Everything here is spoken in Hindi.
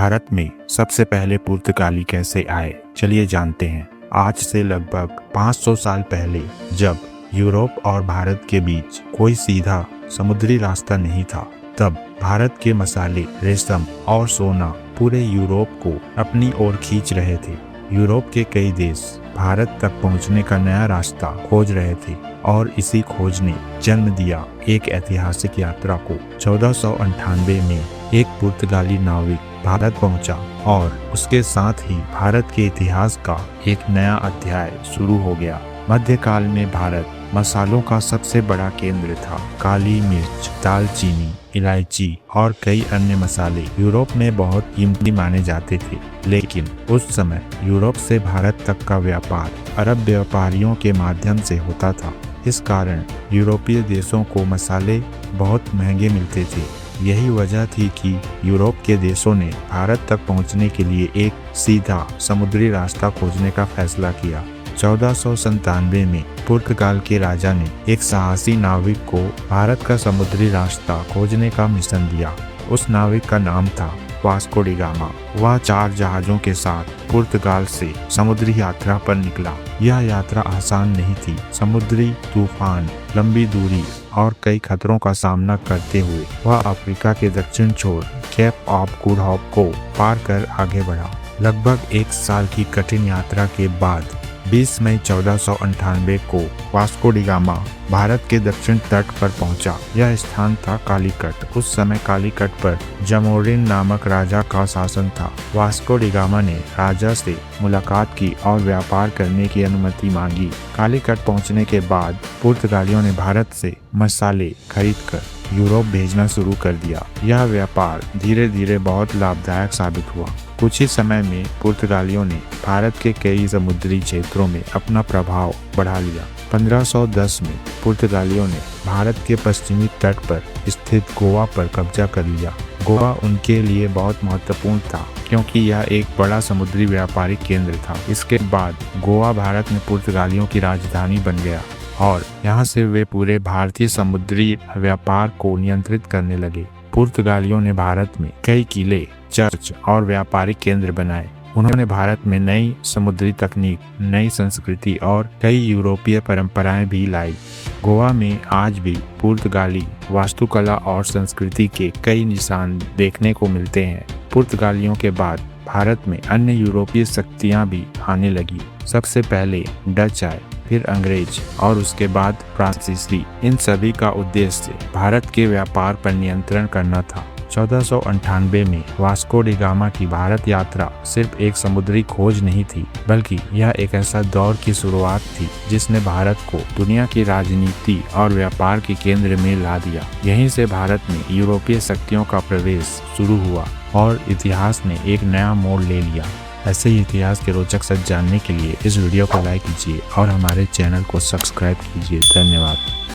भारत में सबसे पहले पुर्तगाली कैसे आए, चलिए जानते हैं। आज से लगभग 500 साल पहले, जब यूरोप और भारत के बीच कोई सीधा समुद्री रास्ता नहीं था, तब भारत के मसाले, रेशम और सोना पूरे यूरोप को अपनी ओर खींच रहे थे। यूरोप के कई देश भारत तक पहुंचने का नया रास्ता खोज रहे थे और इसी खोज ने जन्म दिया एक ऐतिहासिक यात्रा को। 1498 में एक पुर्तगाली नाविक भारत पहुंचा और उसके साथ ही भारत के इतिहास का एक नया अध्याय शुरू हो गया। मध्यकाल में भारत मसालों का सबसे बड़ा केंद्र था। काली मिर्च, दालचीनी, इलायची और कई अन्य मसाले यूरोप में बहुत कीमती माने जाते थे, लेकिन उस समय यूरोप से भारत तक का व्यापार अरब व्यापारियों के माध्यम से होता था। इस कारण यूरोपीय देशों को मसाले बहुत महंगे मिलते थे। यही वजह थी कि यूरोप के देशों ने भारत तक पहुंचने के लिए एक सीधा समुद्री रास्ता खोजने का फैसला किया। 1497 में पुर्तगाल के राजा ने एक साहसी नाविक को भारत का समुद्री रास्ता खोजने का मिशन दिया। उस नाविक का नाम था वास्को डी गामा। वह 4 जहाजों के साथ पुर्तगाल से समुद्री यात्रा पर निकला। यह यात्रा आसान नहीं थी। समुद्री तूफान, लंबी दूरी और कई खतरों का सामना करते हुए वह अफ्रीका के दक्षिण छोर केप ऑफ गुड होप को पार कर आगे बढ़ा। लगभग 1 साल की कठिन यात्रा के बाद 20 मई 1498 को वास्को डी गामा भारत के दक्षिण तट पर पहुंचा। यह स्थान था कालीकट। उस समय कालीकट पर जमोरिन नामक राजा का शासन था। वास्को डी गामा ने राजा से मुलाकात की और व्यापार करने की अनुमति मांगी। कालीकट पहुंचने के बाद पुर्तगालियों ने भारत से मसाले खरीदकर यूरोप भेजना शुरू कर दिया। यह व्यापार धीरे धीरे बहुत लाभदायक साबित हुआ। कुछ ही समय में पुर्तगालियों ने भारत के कई समुद्री क्षेत्रों में अपना प्रभाव बढ़ा लिया। 1510 में पुर्तगालियों ने भारत के पश्चिमी तट पर स्थित गोवा पर कब्जा कर लिया। गोवा उनके लिए बहुत महत्वपूर्ण था क्योंकि यह एक बड़ा समुद्री व्यापारिक केंद्र था। इसके बाद गोवा भारत में पुर्तगालियों की राजधानी बन गया और यहाँ से वे पूरे भारतीय समुद्री व्यापार को नियंत्रित करने लगे। पुर्तगालियों ने भारत में कई किले, चर्च और व्यापारिक केंद्र बनाए। उन्होंने भारत में नई समुद्री तकनीक, नई संस्कृति और कई यूरोपीय परंपराएं भी लाई। गोवा में आज भी पुर्तगाली वास्तुकला और संस्कृति के कई निशान देखने को मिलते हैं। पुर्तगालियों के बाद भारत में अन्य यूरोपीय शक्तियां भी आने लगी। सबसे पहले डच आए, फिर अंग्रेज और उसके बाद फ्रांसीसी। इन सभी का उद्देश्य भारत के व्यापार पर नियंत्रण करना था। 1498 में वास्को डी गामा की भारत यात्रा सिर्फ एक समुद्री खोज नहीं थी, बल्कि यह एक ऐसा दौर की शुरुआत थी जिसने भारत को दुनिया की राजनीति और व्यापार के केंद्र में ला दिया। यहीं से भारत में यूरोपीय शक्तियों का प्रवेश शुरू हुआ और इतिहास ने एक नया मोड़ ले लिया। ऐसे ही इतिहास के रोचक सच जानने के लिए इस वीडियो को लाइक कीजिए और हमारे चैनल को सब्सक्राइब कीजिए। धन्यवाद।